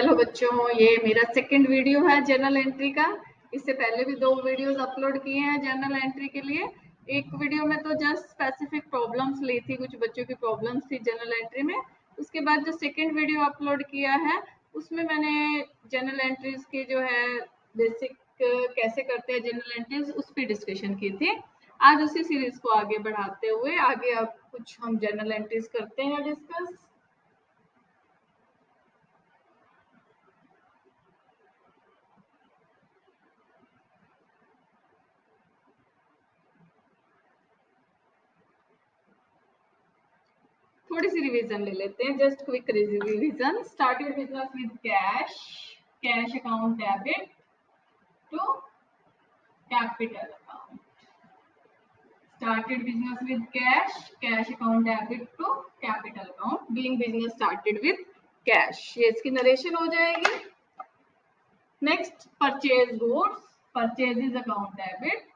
Hello बच्चों, ये मेरा सेकंड वीडियो है जर्नल एंट्री का। इससे पहले भी 2 वीडियोस अपलोड किए हैं जर्नल एंट्री के लिए। एक वीडियो में तो जस्ट स्पेसिफिक प्रॉब्लम्स ली थी, कुछ बच्चों की प्रॉब्लम्स थी जर्नल एंट्री में। उसके बाद जो सेकंड वीडियो अपलोड किया है उसमें मैंने जर्नल एंट्रीज की जो है बेसिक कैसे करते हैं जर्नल एंट्रीज उस पर डिस्कशन की थी। आज उसी सीरीज को आगे बढ़ाते हुए आगे अब कुछ हम जर्नल एंट्रीज करते हैं डिस्कस। थोड़ी सी रिवीजन ले लेते हैं, just quick revision. Started business with cash, cash account debit to capital account. Started business with cash, cash account debit to capital account. Being business started with cash, ये इसकी narration हो जाएगी। Next, purchase goods, purchases account debit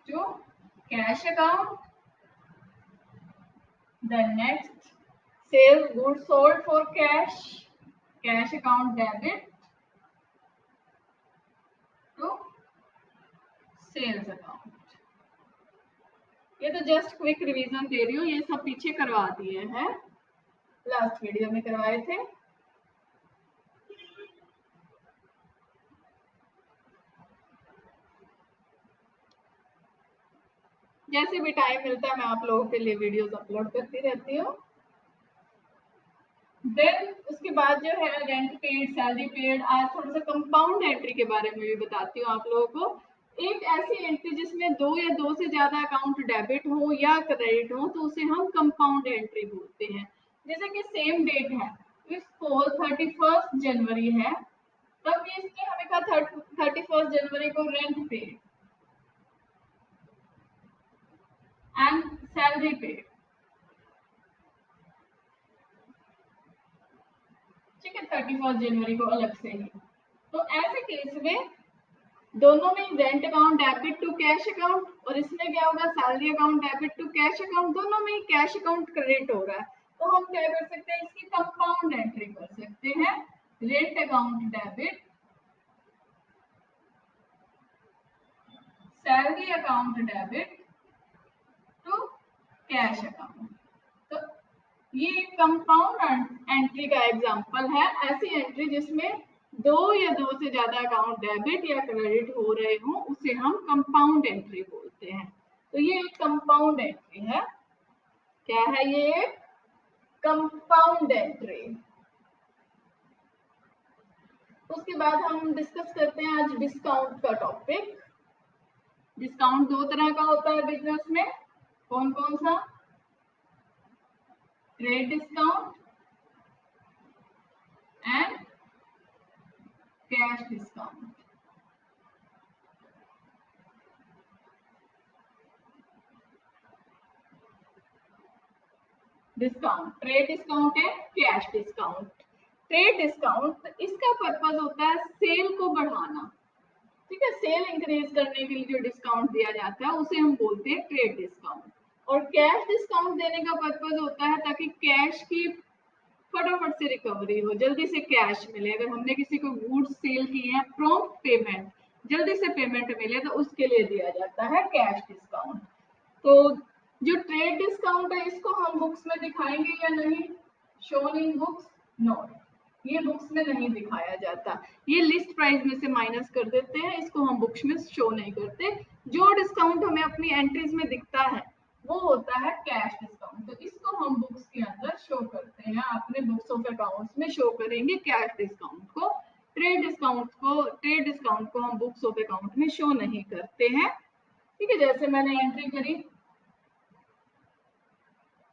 to cash account. The next, sales goods sold for cash, cash account debit to sales account. ये तो just quick revision दे रही हूँ, ये सब पीछे करवा दिए हैं, लास्ट वीडियो में करवाए थे। जैसे भी टाइम मिलता है मैं आप लोगों के लिए वीडियोस अपलोड करती रहती हूँ। देन उसके बाद जो है रेंट पेड, सैलरी पेड। आज थोड़ा सा कंपाउंड एंट्री के बारे में भी बताती हूँ आप लोगों को। एक ऐसी एंट्री जिसमें 2 या 2 से ज्यादा अकाउंट डेबिट हो या क्रेडिट हो तो उसे हम कंपाउंड एंट्री बोलते हैं। जैसे कि सेम डेट है, इसको 31 जनवरी है, तब भी इसने हमें कहा 31 जनवरी को rent paid and salary paid. ठीक है, 31 जनवरी को अलग से ही। तो ऐसे केस में दोनों में rent account debit to cash account, और इसमें क्या होगा salary account debit to cash account, दोनों में ही कैश अकाउंट क्रेडिट हो रहा है। तो हम क्या कर सकते हैं, इसकी कंपाउंड एंट्री कर सकते हैं। Rent account debit, salary account debit to cash account. तो ये कंपाउंड एंट्री का एग्जांपल है, ऐसी एंट्री जिसमें 2 या 2 से ज्यादा अकाउंट डेबिट या क्रेडिट हो रहे हो उसे हम कंपाउंड एंट्री बोलते हैं। तो ये एक कंपाउंड एंट्री है। क्या है ये? Compound entry. उसके बाद हम डिस्कस करते हैं आज डिस्काउंट का टॉपिक। डिस्काउंट 2 तरह का होता है बिजनेस में, कौन कौन सा? Trade discount and cash discount. Discount, trade discount है, कैश डिस्काउंट। ट्रेड डिस्काउंट, इसका पर्पस होता है सेल को बढ़ाना। ठीक है, सेल इंक्रीज करने के लिए जो डिस्काउंट दिया जाता है उसे हम बोलते हैं ट्रेड डिस्काउंट। और कैश डिस्काउंट देने का पर्पस होता है ताकि कैश की फटाफट से रिकवरी हो, जल्दी से कैश मिले। अगर हमने किसी को गुड्स सेल किए हैं, प्रॉम्प्ट पेमेंट, जल्दी से पेमेंट मिले, तो उसके लिए दिया जाता है कैश डिस्काउंट। तो जो ट्रेड डिस्काउंट है इसको हम बुक्स में दिखाएंगे या नहीं? Shown in books? नो, ये बुक्स में नहीं दिखाया जाता। ये लिस्ट प्राइस में से माइनस कर देते हैं, इसको हम बुक्स में शो नहीं करते। जो डिस्काउंट हमें अपनी एंट्रीज में दिखता है वो होता है कैश डिस्काउंट, तो इसको हम बुक्स के अंदर शो करते हैं, अपने बुक्स ऑफ अकाउंट्स में शो करेंगे कैश डिस्काउंट को। ट्रेड डिस्काउंट को हम बुक्स ऑफ अकाउंट में शो नहीं करते हैं। ठीक है, जैसे मैंने एंट्री करी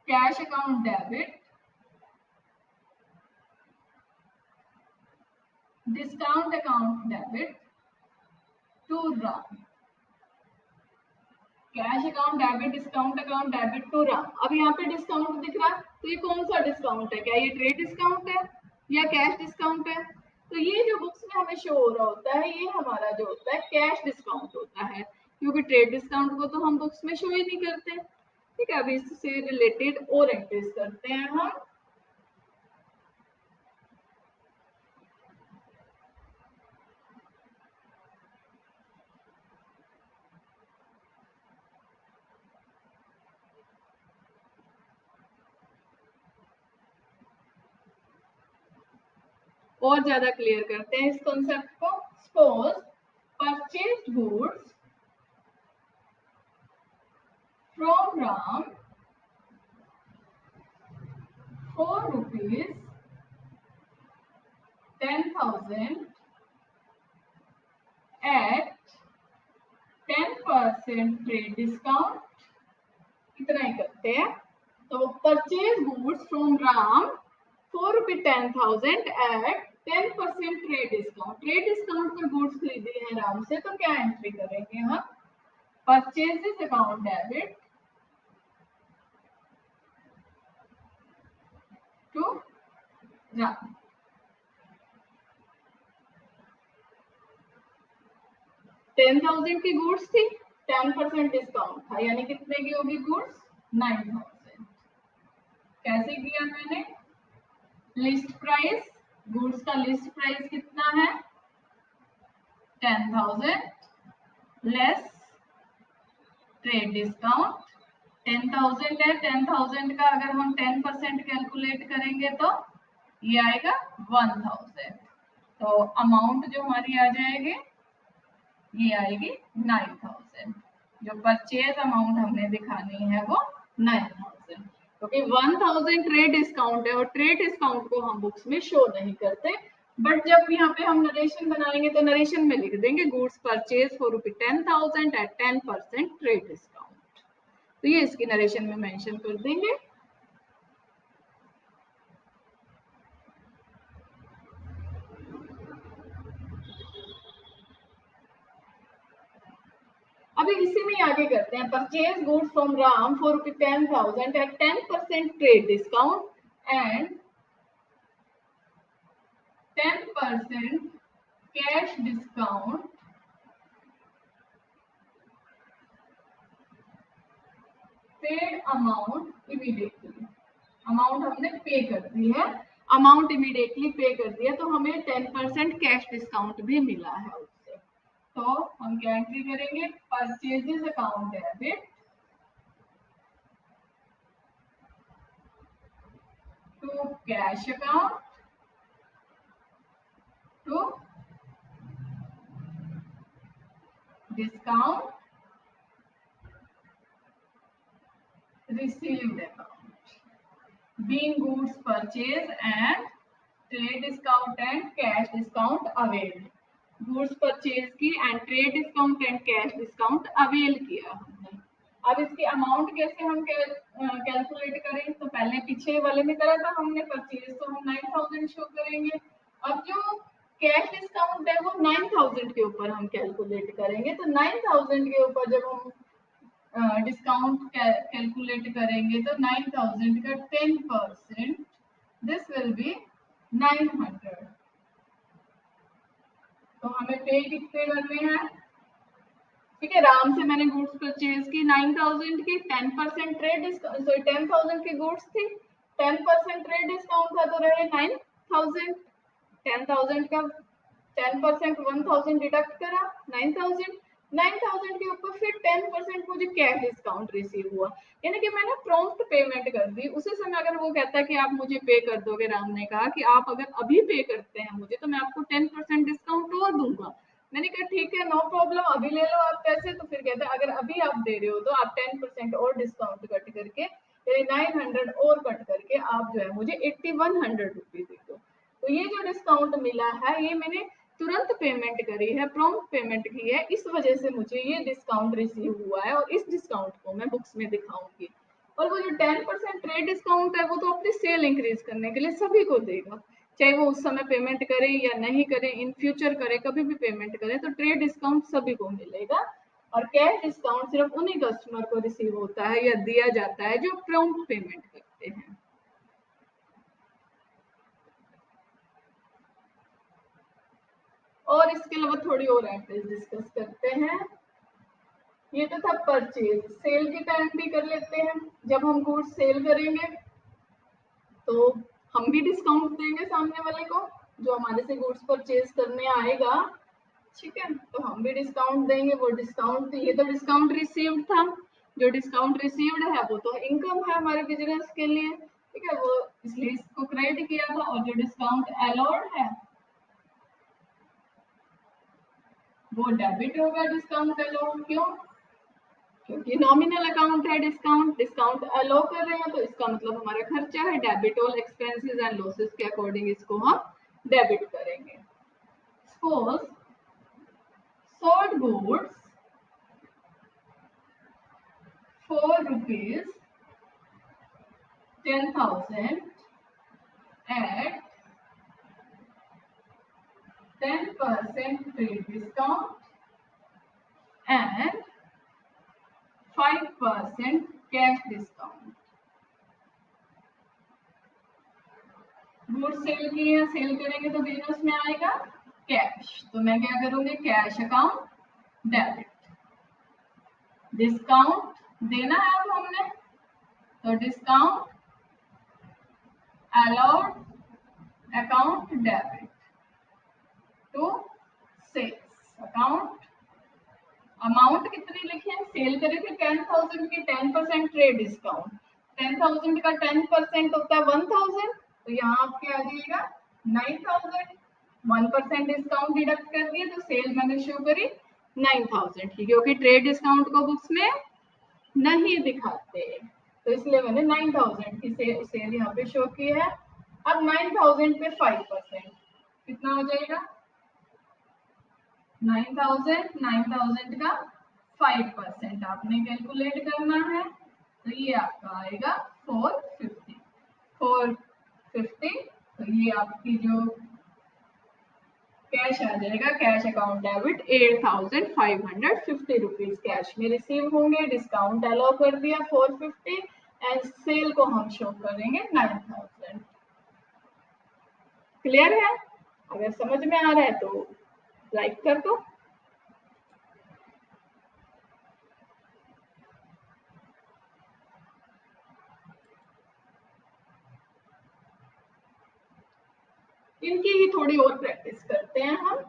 cash account debit, discount account debit to run. Cash account debit, discount account debit to run. अब यहाँ पे डिस्काउंट दिख रहा है, तो ये कौन सा डिस्काउंट है? क्या ये ट्रेड डिस्काउंट है या कैश डिस्काउंट है? तो ये जो बुक्स में हमें शो हो रहा होता है ये हमारा जो होता है कैश डिस्काउंट होता है, क्योंकि ट्रेड डिस्काउंट को तो हम बुक्स में शो ही नहीं करते। ठीक है, अब इससे रिलेटेड और एंट्रीज करते हैं हम। और ज्यादा क्लियर करते हैं इस कॉन्सेप्ट को। Suppose purchased goods from Ram for rupees 10,000 at 10% trade discount। इतना ही करते हैं। तो purchase goods from Ram for ₹10,000 at 10% trade discount. Trade discount पर गुड्स खरीदे हैं राम से, तो क्या एंट्री करेंगे हम? Purchases account debit to Ram. $10,000 की गुड्स थी, 10% डिस्काउंट था, यानी कितने की होगी गुड्स? 9,000। कैसे किया मैंने? लिस्ट प्राइस, गुड्स का लिस्ट प्राइस कितना है? 10,000 लेस ट्रेड डिस्काउंट। 10,000 है, 10,000 का अगर हम 10% कैलकुलेट करेंगे तो ये आएगा 1,000। तो अमाउंट जो हमारी आ जाएगी ये आएगी 9,000। जो परचेज अमाउंट हमने दिखानी है वो 9,000, क्योंकि 1,000 ट्रेड डिस्काउंट है और ट्रेड डिस्काउंट को हम बुक्स में शो नहीं करते। बट जब यहाँ पे हम नरेशन बनाएंगे तो नरेशन में लिख देंगे goods purchase for ₹10,000 at 10% trade discount. तो ये इसकी नरेशन में मेंशन कर देंगे। अभी इसी में आगे करते हैं। Purchase goods from Ram for ₹10,000 at 10% trade discount and 10% cash discount paid amount immediately. Amount हमने पे कर दी है, अमाउंट इमीडिएटली पे कर दिया, तो हमें 10% कैश डिस्काउंट भी मिला है उससे। तो हम क्या एंट्री करेंगे? Purchases account debit to cash account to discount received account being goods purchase and trade discount and cash discount availed। Goods purchase की and trade discount and cash discount avail किया हमने। अब इसकी अमाउंट कैसे हम calculate करें? तो पहले पीछे वाले में करा था हमने, परचेज तो हम 9,000 शो करेंगे। अब जो कैश डिस्काउंट है वो 9,000 के ऊपर हम कैलकुलेट करेंगे। तो 9,000 के ऊपर जब हम डिस्काउंट कैलकुलेट करेंगे तो 9,000 का 10% दिस विल बी 900। तो हमें पे कितने करने हैं? ठीक है, राम से मैंने गुड्स परचेज की 9,000 की, 10% ट्रेड डिस्काउंट, सॉरी 10,000 की गुड्स थी, 10% ट्रेड डिस्काउंट था, तो रहे 9,000। 10,000 का 10% 1,000 डिडक्ट करा, 9,000। 9,000 के ऊपर फिर 10% मुझे कैश डिस्काउंट रिसीव हुआ, यानी कि मैंने प्रॉम्प्ट पेमेंट कर दी। उसी समय अगर वो कहता है कि आप मुझे पे कर दोगे, राम ने कहा कि आप अगर अभी पे करते हैं मुझे तो मैं आपको 10% डिस्काउंट और दूंगा। मैंने कहा ठीक है, नो प्रॉब्लम, अभी ले लो आप पैसे। तो फिर कहता है अगर अभी आप दे रहे हो तो आप 10% और डिस्काउंट कट करके 900 और कट करके आप जो है मुझे 8,100 रुपीज दे दो। तो ये जो डिस्काउंट मिला है ये मैंने तुरंत पेमेंट करी है, प्रॉम्प्ट पेमेंट की है, इस वजह से मुझे ये डिस्काउंट रिसीव हुआ है और इस डिस्काउंट को मैं बुक्स में दिखाऊंगी। और वो जो 10% ट्रेड डिस्काउंट है वो तो अपनी सेल इंक्रीज करने के लिए सभी को देगा, चाहे वो उस समय पेमेंट करे या नहीं करे, इन फ्यूचर करे, कभी भी पेमेंट करे, तो ट्रेड डिस्काउंट सभी को मिलेगा। और कैश डिस्काउंट सिर्फ उन्हीं कस्टमर को रिसीव होता है या दिया जाता है जो प्रॉम्प्ट पेमेंट करते हैं। और इसके अलावा थोड़ी और एंट्रीज डिस्कस करते हैं। ये तो था परचेज। सेल के टाइम भी कर लेते हैं, जब हम गुड्स सेल करेंगे तो हम भी डिस्काउंट देंगे सामने वाले को, जो हमारे से गुड्स परचेज करने आएगा, ठीक है, तो हम भी डिस्काउंट देंगे। वो डिस्काउंट, ये तो डिस्काउंट रिसीव्ड था, जो डिस्काउंट रिसीव्ड है वो तो इनकम है हमारे बिजनेस के लिए, ठीक है, वो इसलिए इसको क्रेडिट किया था। और जो डिस्काउंट अलाउड है वो डेबिट होगा। डिस्काउंट अलाउड क्यों? क्योंकि नॉमिनल अकाउंट है डिस्काउंट, डिस्काउंट अलाउ कर रहे हैं तो इसका मतलब हमारा खर्चा है। Debit all expenses and losses के अकॉर्डिंग इसको हम डेबिट करेंगे। Suppose sold goods for rupees 10,000 at 10% trade discount and 5% cash discount। Goods sale किए हैं, सेल करेंगे तो बिजनेस में आएगा कैश, तो मैं क्या करूंगी, कैश अकाउंट डेबिट। डिस्काउंट देना है अब हमने, तो discount allowed account debit to sales account. Amount कितनी लिखे हैं, सेल करे थे 10,000 की, 10% ट्रेड डिस्काउंट, 10,000 का 10% होता है 1,000, तो यहाँ आप क्या आ जाएगा 9,000। 1% डिस्काउंट डिडक्ट कर दिए तो सेल मैंने शो करी 9,000 की, क्योंकि ट्रेड डिस्काउंट को बुक्स में नहीं दिखाते, तो इसलिए मैंने 9,000 की सेल यहाँ पे शो की है। अब 9,000 पे 5% कितना हो जाएगा, 9,000 का 5% आपने कैलकुलेट करना है, तो ये आपका आएगा 450। 450, तो ये आपकी जो कैश आ जाएगा, cash account debit 8,550 rupees cash में रिसीव होंगे। डिस्काउंट अलाउ कर दिया 450 एंड सेल को हम शो करेंगे 9,000। क्लियर है? अगर समझ में आ रहा है तो लाइक कर दो। इनकी ही थोड़ी और प्रैक्टिस करते हैं हम।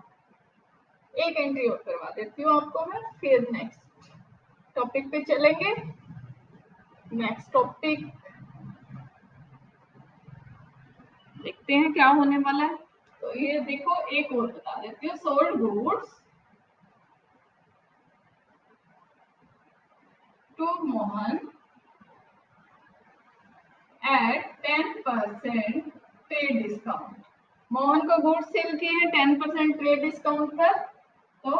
एक एंट्री और करवा देती हूँ आपको मैं, फिर नेक्स्ट टॉपिक पे चलेंगे। नेक्स्ट टॉपिक देखते हैं क्या होने वाला है। तो ये देखो, एक और बता देती हूँ, sold goods to Mohan at 10% trade discount. Mohan को गुड्स सेल किए हैं 10% ट्रेड डिस्काउंट पर, तो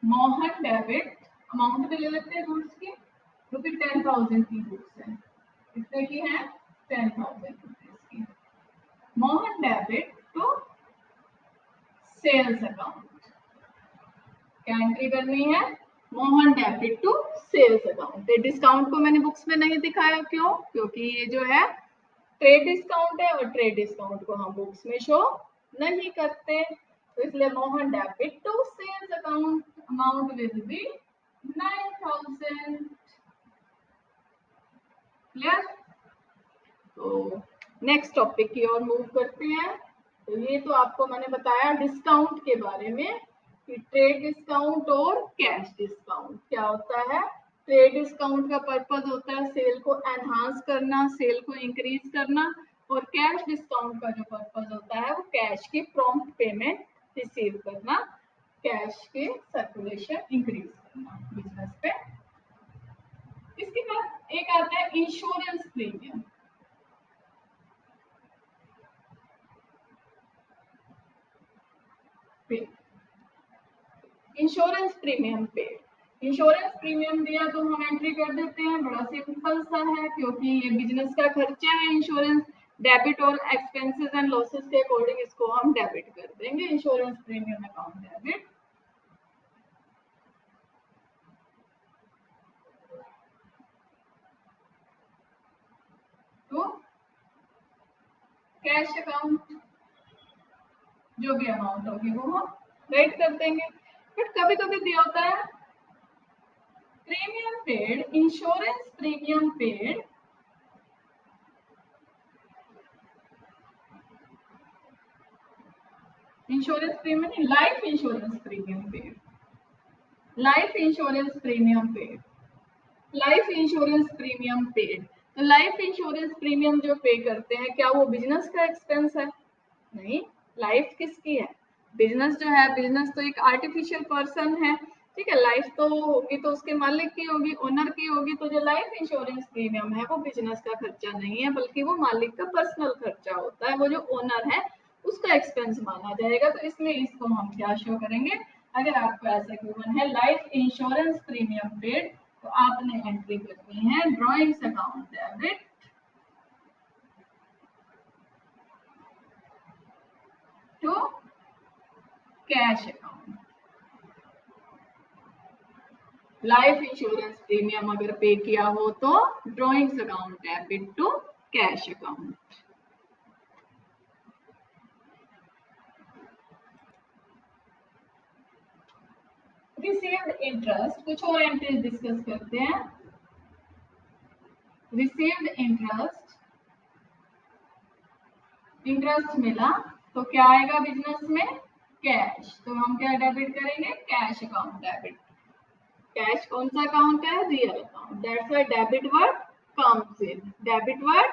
मोहन डेबिट, अमाउंट भी ले लेते हैं गुड्स की, रुपीज 10,000 की गुड्स है, कितने की है 10,000 रुपीज की। Mohan debit to sales account, क्या एंट्री करनी है, Mohan debit to sales account. Discount को मैंने बुक्स में नहीं दिखाया, क्यों? क्योंकि ये जो है ट्रेड डिस्काउंट है और ट्रेड डिस्काउंट को हम बुक्स में शो नहीं करते, तो इसलिए Mohan debit to sales account amount will be 9,000। Clear? तो नेक्स्ट टॉपिक की ओर मूव करते हैं। तो ये तो आपको मैंने बताया डिस्काउंट के बारे में कि ट्रेड डिस्काउंट और कैश डिस्काउंट क्या होता है। ट्रेड डिस्काउंट का पर्पस होता है सेल को एनहांस करना, सेल को इंक्रीज करना, और कैश डिस्काउंट का जो पर्पस होता है वो कैश की प्रॉम्प्ट पेमेंट रिसीव करना, कैश के सर्कुलेशन इंक्रीज करना बिजनेस पे। इसके बाद एक आता है इंश्योरेंस प्रीमियम। इंश्योरेंस प्रीमियम पे, इंश्योरेंस प्रीमियम दिया तो हम एंट्री कर देते हैं, बड़ा सिंपल सा है, क्योंकि ये बिजनेस का खर्चा है। इंश्योरेंस डेबिट और एक्सपेंसेस एंड लॉसेस के अकॉर्डिंग इसको हम डेबिट कर देंगे, इंश्योरेंस प्रीमियम अकाउंट डेबिट। तो कैश अकाउंट जो भी अमाउंट होगी वो हम राइट कर देंगे। बट कभी कभी दिया होता है paid, insurance premium paid, insurance premium नहीं, life insurance premium paid, life insurance premium paid, life insurance premium paid. तो लाइफ इंश्योरेंस प्रीमियम जो पे करते हैं, क्या वो बिजनेस का एक्सपेंस है? नहीं। लाइफ किसकी है? बिजनेस जो है, बिजनेस तो एक आर्टिफिशियल पर्सन है, ठीक है। लाइफ तो होगी तो उसके मालिक की होगी, ओनर की होगी। तो जो लाइफ इंश्योरेंस प्रीमियम है वो बिजनेस का खर्चा नहीं है, बल्कि वो मालिक का पर्सनल खर्चा होता है, वो जो ओनर है उसका एक्सपेंस माना जाएगा। तो इसमें इसको हम क्या शो करेंगे? अगर आपको ऐसा गिवन है लाइफ इंश्योरेंस प्रीमियम पेड, तो आपने एंट्री करनी है drawings account debit to cash account. Life insurance premium अगर पे किया हो तो drawings account debit to cash account. Received interest, कुछ और एंट्रीज डिस्कस करते हैं। रिसीव्ड इंटरेस्ट, इंटरेस्ट मिला तो क्या आएगा बिजनेस में? कैश। तो हम क्या डेबिट करेंगे? Cash account debit. कैश कौन सा अकाउंट है? Real account. That's why debit word comes in, debit word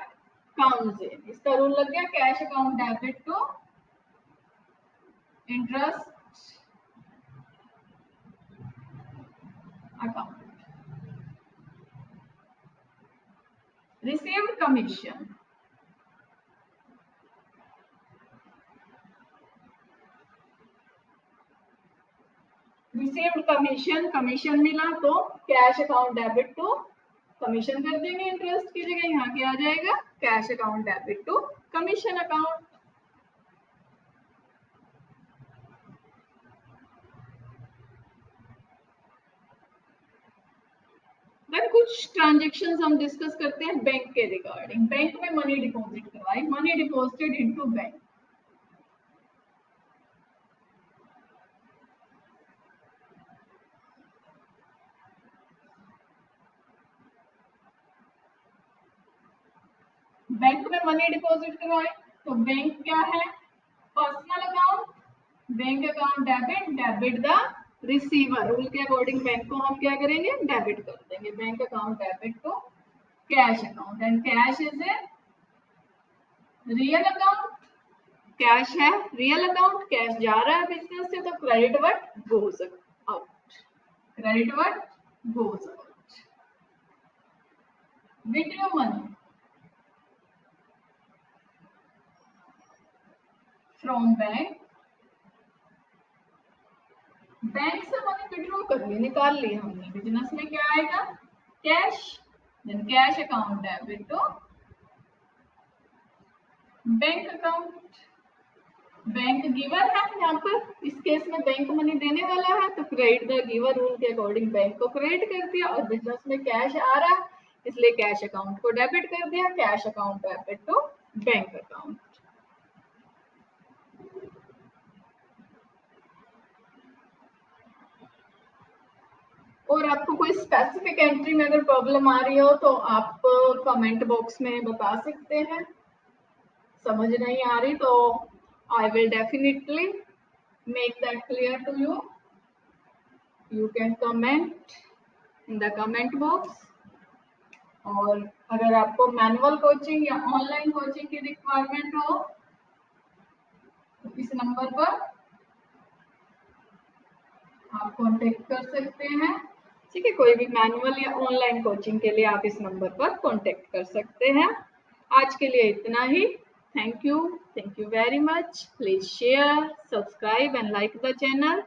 comes in. इसका रूल लग गया, cash account debit to interest account. Received commission, received commission, commission मिला तो cash account debit to commission कर देंगे, इंटरेस्ट की जगह यहाँ क्या आ जाएगा? Cash account debit to commission account. Then कुछ ट्रांजेक्शन हम डिस्कस करते हैं बैंक के रिगार्डिंग। बैंक में मनी डिपॉजिट करवाई, money deposited into bank. Bank में मनी डिपॉजिट करवाए तो बैंक क्या है? Personal account, bank account debit, debit the receiver. Rule के अकॉर्डिंग बैंक को हम क्या करेंगे? डेबिट कर देंगे। Bank account debit to cash account, and cash is a real account. Cash है रियल अकाउंट, कैश जा रहा है बिजनेस से, तो credit word goes out, credit word goes out. Withdraw money from bank, bank से money withdraw कर लिए, निकाल लिया हमने। बिजनेस में क्या आएगा? Cash, then cash account debit to bank account. Bank giver है यहाँ पर, इस केस में बैंक मनी देने वाला है, तो क्रेडिट द गिवर रूल के अकॉर्डिंग बैंक को क्रेडिट कर दिया, और बिजनेस में कैश आ रहा है इसलिए कैश अकाउंट को डेबिट कर दिया, cash account debit to bank account. और आपको कोई स्पेसिफिक एंट्री में अगर प्रॉब्लम आ रही हो तो आप कमेंट बॉक्स में बता सकते हैं। समझ नहीं आ रही तो I will definitely make that clear to you. You can comment in the comment box. और अगर आपको मैनुअल कोचिंग या ऑनलाइन कोचिंग की रिक्वायरमेंट हो तो इस नंबर पर आप कांटेक्ट कर सकते हैं, ठीक है। कोई भी मैनुअल या ऑनलाइन कोचिंग के लिए आप इस नंबर पर कांटेक्ट कर सकते हैं। आज के लिए इतना ही। Thank you very much. Please share, subscribe and like the channel.